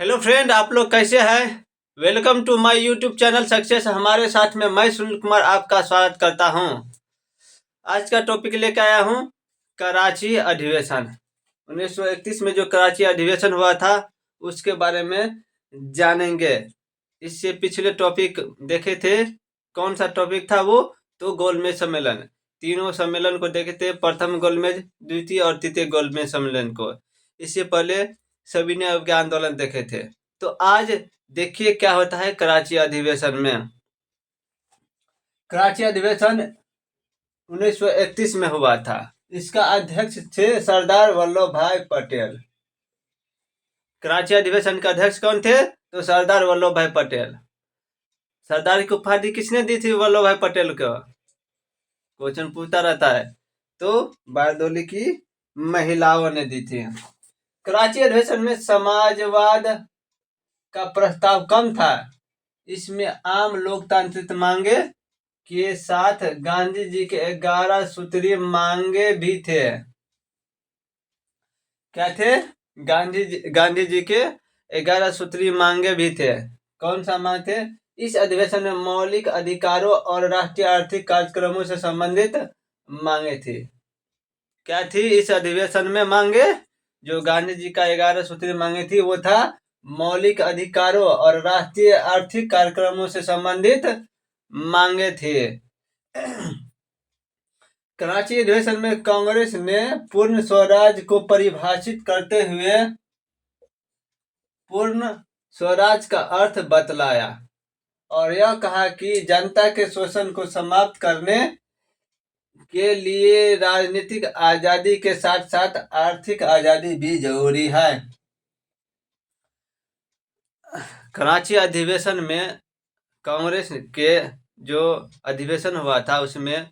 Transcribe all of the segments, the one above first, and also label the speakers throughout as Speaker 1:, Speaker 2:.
Speaker 1: Hello friend, आप लोग कैसे हैं। Welcome to my YouTube channel success. हमारे साथ में मैं सुनील कुमार आपका स्वागत करता हूं। आज का टॉपिक लेकर आया हूं कराची अधिवेशन। 1931 में जो कराची अधिवेशन हुआ था उसके बारे में जानेंगे। इससे पिछले टॉपिक देखे थे। कौन सा टॉपिक था वो? तो गोलमेज सम्मेलन। तीनों सम्मेलन को देखे थे, प्रथम गोलमेज, द्वितीय और तृतीय गोलमेज सम्मेलन को। इससे पहले सविनय अवज्ञा आंदोलन देखे थे। तो आज देखिए क्या होता है कराची अधिवेशन में। कराची अधिवेशन 1931 में हुआ था। इसका अध्यक्ष थे सरदार वल्लभ भाई पटेल। कराची अधिवेशन के अध्यक्ष कौन थे? तो सरदार वल्लभ भाई पटेल। सरदार की उपाधि किसने दी थी वल्लभ भाई पटेल को? क्वेश्चन पूछता रहता है। तो बारदोली की महिलाओं ने दी थी। कराची अधिवेशन में समाजवाद का प्रस्ताव कम था। इसमें आम लोकतांत्रिक मांगे के साथ गांधी जी के 11 सूत्री मांगे भी थे। क्या थे? गांधी जी के 11 सूत्री मांगे भी थे। कौन सा मांग थे? इस अधिवेशन में मौलिक अधिकारों और राष्ट्रीय आर्थिक कार्यक्रमों से संबंधित मांगे थी। क्या थी इस अधिवेशन में मांगे? जो गांधी जी का 11 सूत्री मांगे थी वो था मौलिक अधिकारों और राष्ट्रीय आर्थिक कार्यक्रमों से संबंधित मांगे थे। कराची अधिवेशन में कांग्रेस ने पूर्ण स्वराज को परिभाषित करते हुए पूर्ण स्वराज का अर्थ बतलाया और यह कहा कि जनता के शोषण को समाप्त करने के लिए राजनीतिक आजादी के साथ साथ आर्थिक आजादी भी जरूरी है। कराची अधिवेशन में कांग्रेस के जो अधिवेशन हुआ था उसमें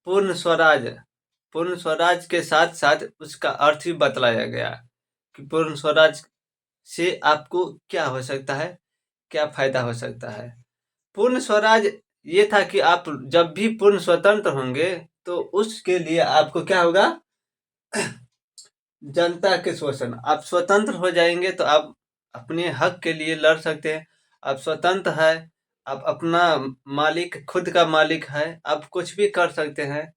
Speaker 1: पूर्ण स्वराज के साथ साथ उसका अर्थ भी बतलाया गया कि पूर्ण स्वराज से आपको क्या हो सकता है, क्या फायदा हो सकता है। पूर्ण स्वराज ये था कि आप जब भी पूर्ण स्वतंत्र होंगे तो उसके लिए आपको क्या होगा? जनता के शोषण। आप स्वतंत्र हो जाएंगे तो आप अपने हक के लिए लड़ सकते हैं। आप स्वतंत्र है, आप अपना मालिक, खुद का मालिक है, आप कुछ भी कर सकते हैं।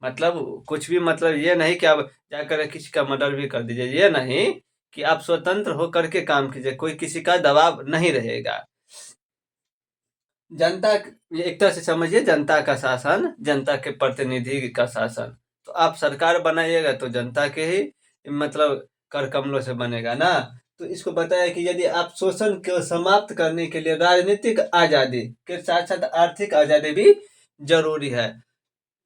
Speaker 1: मतलब कुछ भी, मतलब ये नहीं कि आप जाकर किसी का मर्डर भी कर दीजिए। ये नहीं कि आप स्वतंत्र होकर के काम कीजिए, कोई किसी का दबाव नहीं रहेगा। जनता, एक तरह से समझिए जनता का शासन, जनता के प्रतिनिधि का शासन। तो आप सरकार बनाइएगा तो जनता के ही मतलब कर कमलों से बनेगा ना। तो इसको बताया कि यदि आप शोषण को समाप्त करने के लिए राजनीतिक आजादी के साथ साथ आर्थिक आजादी भी जरूरी है।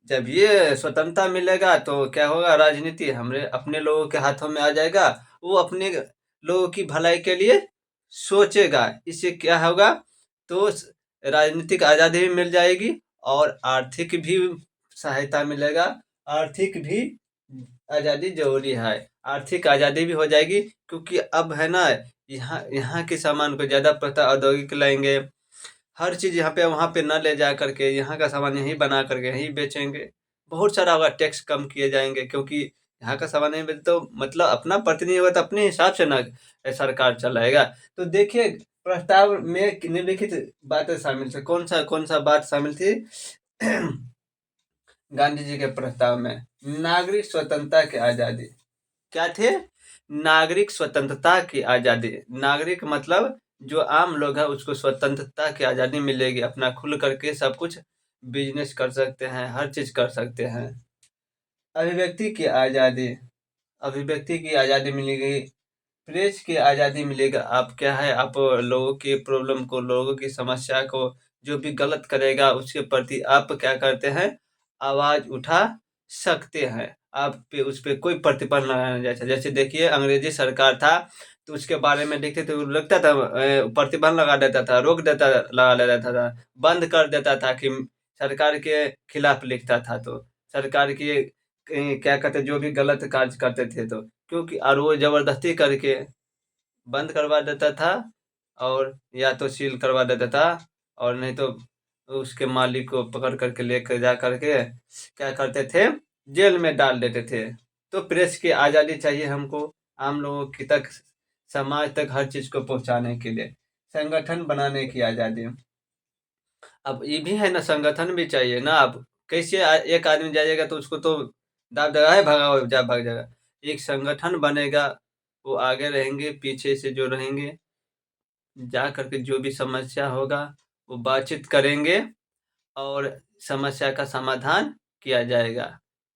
Speaker 1: जब ये स्वतंत्रता मिलेगा तो क्या होगा? राजनीति हमरे अपने लोगों के हाथों में आ जाएगा। वो अपने लोगों की भलाई के लिए सोचेगा। इससे क्या होगा? तो राजनीतिक आजादी भी मिल जाएगी और आर्थिक भी सहायता मिलेगा। आर्थिक भी आजादी जरूरी है। आर्थिक आजादी भी हो जाएगी क्योंकि अब है ना, यहाँ के सामान को ज्यादा पता औद्योगिक लाएंगे। हर चीज यहाँ पे वहाँ पे न ले जा करके यहाँ का सामान यहीं बना करके यहीं बेचेंगे। बहुत सारा होगा, टैक्स कम किए जाएंगे क्योंकि यहाँ का सामान नहीं बेचे तो मतलब अपना प्रतिनिधि होगा तो अपने हिसाब से ना सरकार चलाएगा। तो देखिए प्रस्ताव में निम्नलिखित बातें शामिल थी। कौन सा बात शामिल थी? गांधी जी के प्रस्ताव में नागरिक स्वतंत्रता की आजादी। क्या थे? नागरिक स्वतंत्रता की आजादी। नागरिक मतलब जो आम लोग है उसको स्वतंत्रता की आजादी मिलेगी। अपना खुल करके सब कुछ बिजनेस कर सकते हैं, हर चीज कर सकते हैं। अभिव्यक्ति की आजादी। अभिव्यक्ति की आजादी मिलेगी। प्रेस की आजादी मिलेगा। आप क्या है, आप लोगों की प्रॉब्लम को, लोगों की समस्या को, जो भी गलत करेगा उसके प्रति आप क्या करते हैं? आवाज उठा सकते हैं। आप पे उस पे कोई प्रतिबंध लगाना जैसा, जैसे देखिए अंग्रेजी सरकार था तो उसके बारे में देखते थे, लगता था प्रतिबंध लगा देता था, रोक देता, लगा देता था, बंद कर देता था कि सरकार के खिलाफ लिखता था तो सरकार की क्या कहते, जो भी गलत कार्य करते थे तो क्योंकि और वो जबरदस्ती करके बंद करवा देता था और या तो सील करवा देता था और नहीं तो उसके मालिक को पकड़ करके लेकर जा करके क्या करते थे? जेल में डाल देते थे। तो प्रेस की आज़ादी चाहिए हमको, आम लोगों की तक समाज तक हर चीज को पहुंचाने के लिए संगठन बनाने की आजादी। अब ये भी है ना, संगठन भी चाहिए ना। अब कैसे एक आदमी जाएगा तो उसको तो दाब देगा, है भगाओ जा भाग जाएगा। एक संगठन बनेगा, वो आगे रहेंगे, पीछे से जो रहेंगे जा करके जो भी समस्या होगा वो बातचीत करेंगे और समस्या का समाधान किया जाएगा।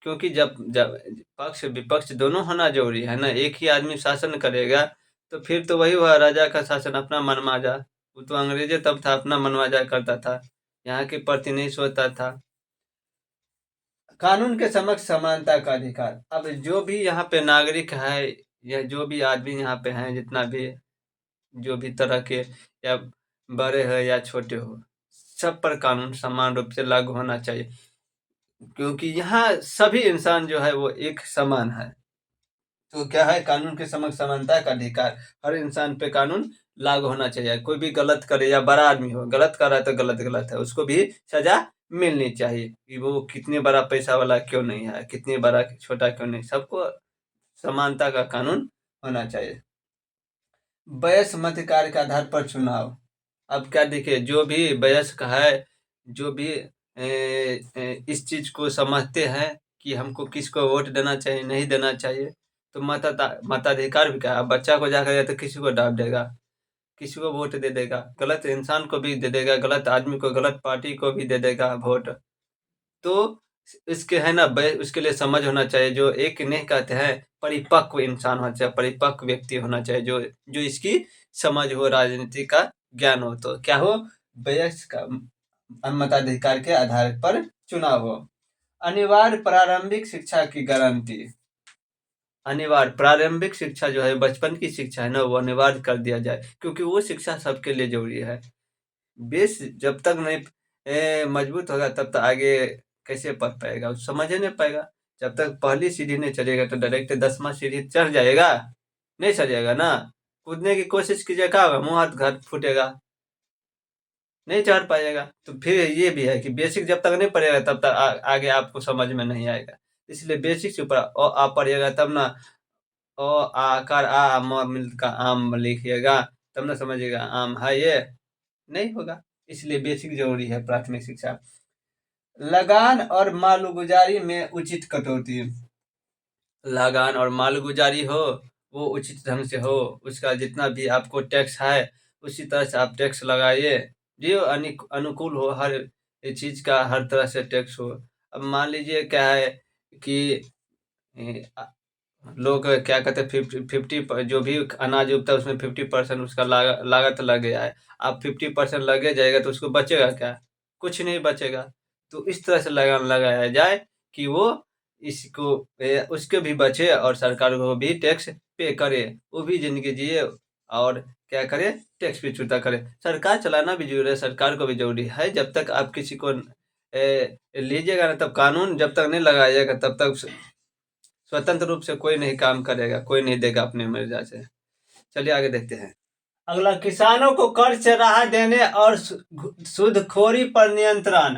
Speaker 1: क्योंकि जब जब पक्ष विपक्ष दोनों होना जरूरी है ना। एक ही आदमी शासन करेगा तो फिर तो वही हुआ राजा का शासन, अपना मनमाजा। वो तो अंग्रेजे तब था, अपना मनमाजा करता था, यहाँ के प्रति नहीं सोचता था। कानून के समक्ष समानता का अधिकार। अब जो भी यहाँ पे नागरिक है या जो भी आदमी यहाँ पे हैं, जितना भी जो भी तरह के, या बड़े हो या छोटे हो, सब पर कानून समान रूप से लागू होना चाहिए। क्योंकि यहाँ सभी इंसान जो है वो एक समान है। तो क्या है, कानून के समक्ष समानता का अधिकार। हर इंसान पे कानून लागू होना चाहिए। कोई भी गलत करे, या बड़ा आदमी हो गलत कर रहा है तो गलत गलत है, उसको भी सजा मिलनी चाहिए। कि वो कितने बड़ा पैसा वाला क्यों नहीं है, कितने बड़ा छोटा क्यों नहीं, सबको समानता का कानून होना चाहिए। वयस्क मताधिकार के आधार पर चुनाव। अब क्या देखिए, जो भी वयस्क है, जो भी इस चीज को समझते हैं कि हमको किसको वोट देना चाहिए नहीं देना चाहिए, तो मताधिकार भी क्या है। अब बच्चा को जाकर या तो किसी को डांट देगा, किसी को वोट दे देगा, गलत इंसान को भी दे देगा, गलत आदमी को, गलत पार्टी को भी दे देगा वोट। तो इसके है ना, उसके लिए समझ होना चाहिए। जो एक नहीं कहते हैं, परिपक्व इंसान होना चाहिए, परिपक्व व्यक्ति होना चाहिए, जो जो इसकी समझ हो, राजनीति का ज्ञान हो। तो क्या हो, वयस्क का मताधिकार के आधार पर चुनाव हो। अनिवार्य प्रारंभिक शिक्षा की गारंटी। अनिवार्य प्रारंभिक शिक्षा जो है, बचपन की शिक्षा है ना, वो अनिवार्य कर दिया जाए। क्योंकि वो शिक्षा सबके लिए जरूरी है। बेस जब तक नहीं मजबूत होगा तब तक आगे कैसे पढ़ पाएगा, वो समझ ही नहीं पाएगा। जब तक पहली सीढ़ी नहीं चढ़ेगा तो डायरेक्ट 10वां सीढ़ी चढ़ जाएगा, नहीं चढ़ेगा ना। कूदने की कोशिश कीजिए, क्या होगा, मुंह हाथ घर फूटेगा, नहीं चढ़ पाएगा। तो फिर ये भी है कि बेसिक जब तक नहीं पढ़ेगा तब तक आगे आपको समझ में नहीं आएगा। इसलिए बेसिक से ऊपर आ पढ़िएगा तब ना। अ आकार आ म मिल का आम लिखिएगा, तब ना समझिएगा आम है ये, नहीं होगा। इसलिए बेसिक जरूरी है, प्राथमिक शिक्षा। लगान और मालगुजारी में उचित कटौती। लगान और मालगुजारी हो, वो उचित ढंग से हो। उसका जितना भी आपको टैक्स है उसी तरह से आप टैक्स लगाइए, जो अनुकूल हो, हर चीज का हर तरह से टैक्स हो। अब मान लीजिए क्या है कि ए, अ, लोग क्या कहते हैं, 50 जो भी अनाज उगता है उसमें 50% उसका लागत लग गया है। अब 50% लगे जाएगा तो उसको बचेगा क्या, कुछ नहीं बचेगा। तो इस तरह से लगान लगाया जाए कि वो इसको उसके भी बचे और सरकार को भी टैक्स पे करे, वो भी जिंदगी जिए और क्या करे, टैक्स भी चुकता करे। सरकार चलाना भी जरूरी है, सरकार को भी जरूरी है। जब तक आप किसी को लीजिएगा ना, तब कानून जब तक नहीं लगाया जाएगा तब तक स्वतंत्र रूप से कोई नहीं काम करेगा, कोई नहीं देगा अपने मर्जी से। चलिए आगे देखते हैं। अगला, किसानों को कर्ज से राहत देने और सूदखोरी पर नियंत्रण।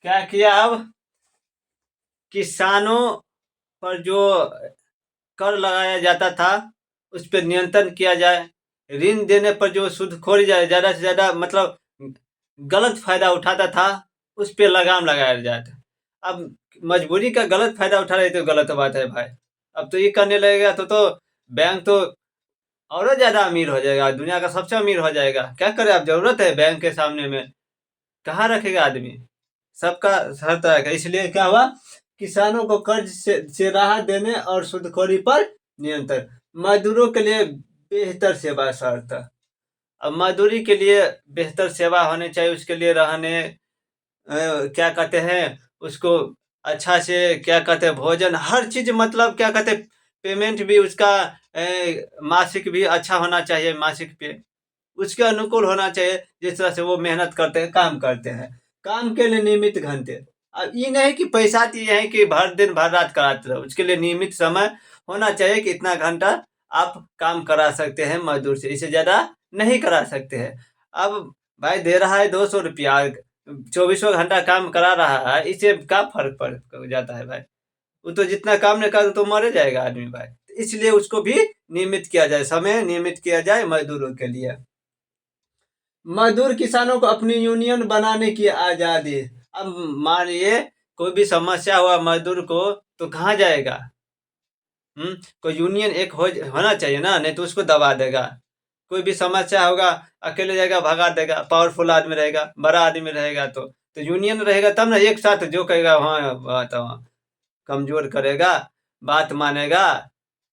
Speaker 1: क्या किया, अब किसानों पर जो कर लगाया जाता था उस पर नियंत्रण किया जाए। ऋण देने पर जो सूदखोरी जाए, ज्यादा से ज्यादा मतलब गलत फायदा उठाता था, उस पर लगाम लगाया जाए। अब मजबूरी का गलत फायदा उठा रहे तो गलत बात है भाई। अब तो ये करने लगेगा तो बैंक तो और ज्यादा अमीर हो जाएगा, दुनिया का सबसे अमीर हो जाएगा। क्या करे, अब जरूरत है बैंक के सामने में, कहाँ रखेगा आदमी, सबका हर तरह का। इसलिए क्या हुआ, किसानों को कर्ज से राहत देने और सूदखोरी पर नियंत्रण। मजदूरों के लिए बेहतर सेवा शर्त। अब मजदूरी के लिए बेहतर सेवा होनी चाहिए, उसके लिए रहने क्या कहते हैं उसको, अच्छा से क्या कहते हैं, भोजन, हर चीज, मतलब क्या कहते हैं, पेमेंट भी उसका मासिक भी अच्छा होना चाहिए, मासिक पे उसके अनुकूल होना चाहिए। जिस तरह से वो मेहनत करते हैं, काम करते हैं, काम के लिए नियमित घंटे। अब ये नहीं कि पैसा दिए हैं कि भर दिन भर रात कराते रहो, उसके लिए नियमित समय होना चाहिए कि इतना घंटा आप काम करा सकते हैं मजदूर से, इससे ज्यादा नहीं करा सकते हैं। अब भाई दे रहा है 200 रुपया, 24 घंटा काम करा रहा है, इससे क्या फर्क पड़ जाता है भाई। वो तो जितना काम नहीं कर तो मरे जाएगा आदमी भाई। इसलिए उसको भी नियमित किया जाए, समय नियमित किया जाए मजदूरों के लिए। मजदूर किसानों को अपनी यूनियन बनाने की आजादी। अब मानिए कोई भी समस्या हुआ मजदूर को, तो कहाँ जाएगा? कोई यूनियन एक होना चाहिए ना, नहीं तो उसको दबा देगा। कोई भी समस्या होगा, अकेले जाएगा भगा देगा। पावरफुल आदमी रहेगा, बड़ा आदमी रहेगा, तो यूनियन रहेगा तब ना, एक साथ जो कहेगा वहाँ बात वहाँ कमजोर करेगा, बात मानेगा,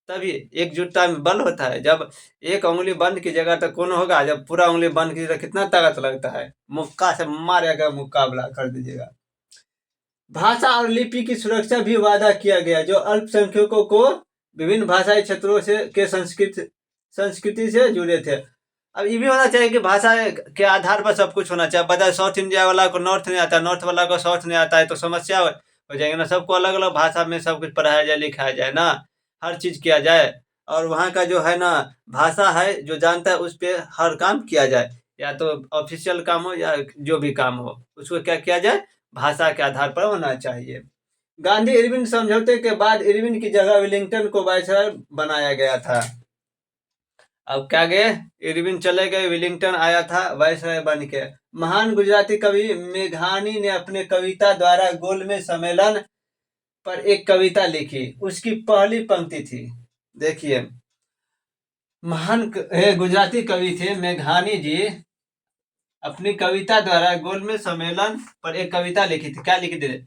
Speaker 1: तभी एकजुटता में बल होता है। जब एक उंगली बंद की जगह तो कौन होगा, जब पूरा उंगली बंद की जगह कितना ताकत लगता है, मुक्का से मारेगा, मुकाबला कर दीजिएगा। भाषा और लिपि की सुरक्षा भी वादा किया गया, जो अल्पसंख्यकों को विभिन्न भाषाई क्षेत्रों से के संस्कृति से जुड़े थे। अब ये भी होना चाहिए कि भाषा के आधार पर सब कुछ होना चाहिए। पता है साउथ इंडिया वाला को नॉर्थ नहीं आता, नॉर्थ वाला को साउथ नहीं आता है, तो समस्या हो जाएगी ना। सबको अलग अलग भाषा में सब कुछ पढ़ाया जाए, लिखाया जाए ना, हर चीज़ किया जाए। और वहाँ का जो है ना भाषा है, जो जानता है उस पर हर काम किया जाए, या तो ऑफिशियल काम हो या जो भी काम हो, उसको क्या किया जाए, भाषा के आधार पर होना चाहिए। गांधी इरविन समझौते के बाद इरविन की जगह विलिंगटन को वायसराय बनाया गया था। अब क्या गए, इरविन चले गए, विलिंगटन आया था वायसराय बन के। महान गुजराती कवि मेघानी ने अपने कविता द्वारा गोलमेज सम्मेलन पर एक कविता लिखी। उसकी पहली पंक्ति थी, देखिए, महान गुजराती कवि थे मेघानी जी, अपनी कविता द्वारा गोलमेज सम्मेलन पर एक कविता लिखी थी। क्या लिखी थी?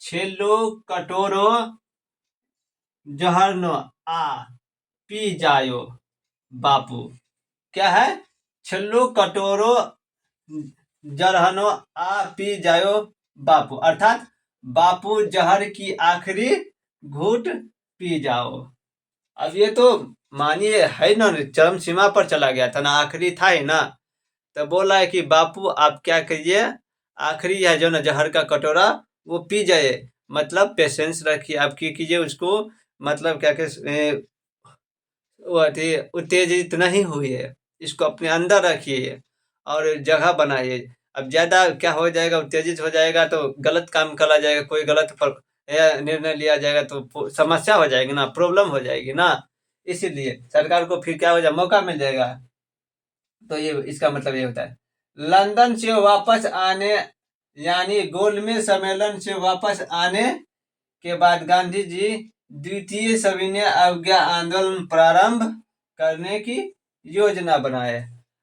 Speaker 1: छेलो कटोरो जहरनो आ पी जायो बापू। क्या है? छेलो कटोरो जहरनो आ पी जायो बापू, अर्थात बापू जहर की आखिरी घूंट पी जाओ। अब ये तो मानिए है ना, चरम सीमा पर चला गया था ना, आखिरी था ही ना, तो बोला है कि बापू आप क्या करिए, आखिरी है जो ना जहर का कटोरा वो पी जाए, मतलब पेशेंस रखिए, आप कीजिए उसको, मतलब क्या वो उत्तेजित नहीं हुई है, इसको अपने अंदर रखिए और जगह बनाइए। अब ज़्यादा क्या हो जाएगा, उत्तेजित हो जाएगा तो गलत काम करा जाएगा, कोई गलत निर्णय लिया जाएगा तो समस्या हो जाएगी ना, प्रॉब्लम हो जाएगी ना। इसीलिए सरकार को फिर क्या हो जाए, मौका मिल जाएगा। तो ये इसका मतलब ये होता है। लंदन से वापस आने, यानी गोलमेज सम्मेलन से वापस आने के बाद गांधी जी द्वितीय सविनय अवज्ञा आंदोलन प्रारंभ करने की योजना बनाए।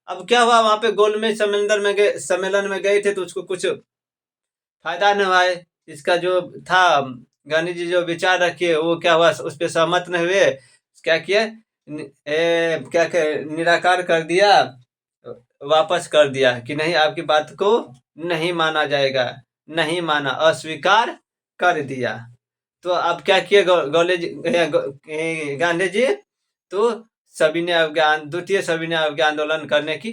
Speaker 1: अब क्या हुआ, वहां पे गोलमेज सम्मेलन में गए थे तो उसको कुछ फायदा नहीं हुआ है। इसका जो था, गांधी जी जो विचार रखे वो क्या हुआ, उस पर सहमत नहीं हुए। क्या किया, क्या निराकार कर दिया, वापस कर दिया कि नहीं, आपकी बात को नहीं माना जाएगा, नहीं माना, अस्वीकार कर दिया। तो अब क्या किए गांधी जी, तो द्वितीय सविनय अवज्ञा आंदोलन करने की,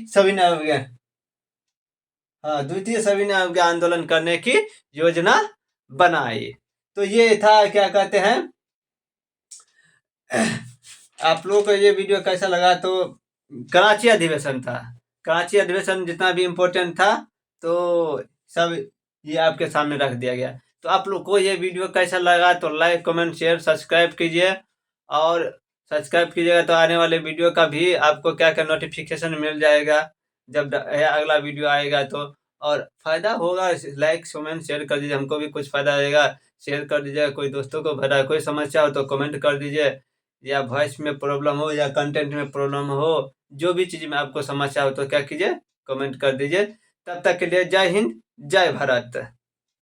Speaker 1: द्वितीय सविनय अवज्ञा आंदोलन करने की योजना बनाई। तो ये था, क्या कहते हैं, आप लोगों को ये वीडियो कैसा लगा? तो कराची अधिवेशन था, कराची अधिवेशन जितना भी इम्पोर्टेंट था तो सब ये आपके सामने रख दिया गया। तो आप लोग को ये वीडियो कैसा लगा तो लाइक, कमेंट, शेयर, सब्सक्राइब कीजिए। और सब्सक्राइब कीजिएगा तो आने वाले वीडियो का भी आपको क्या नोटिफिकेशन मिल जाएगा जब अगला वीडियो आएगा। तो और फायदा होगा, लाइक कमेंट शेयर कर दीजिए, हमको भी कुछ फायदा आएगा। शेयर कर दीजिएगा, कोई दोस्तों को भरा, कोई समस्या हो तो कमेंट कर दीजिए, या वॉइस में प्रॉब्लम हो या कंटेंट में प्रॉब्लम हो, जो भी चीज़ में आपको समस्या हो तो क्या कीजिए, कमेंट कर दीजिए। तब तक के लिए जय हिंद, जय भारत।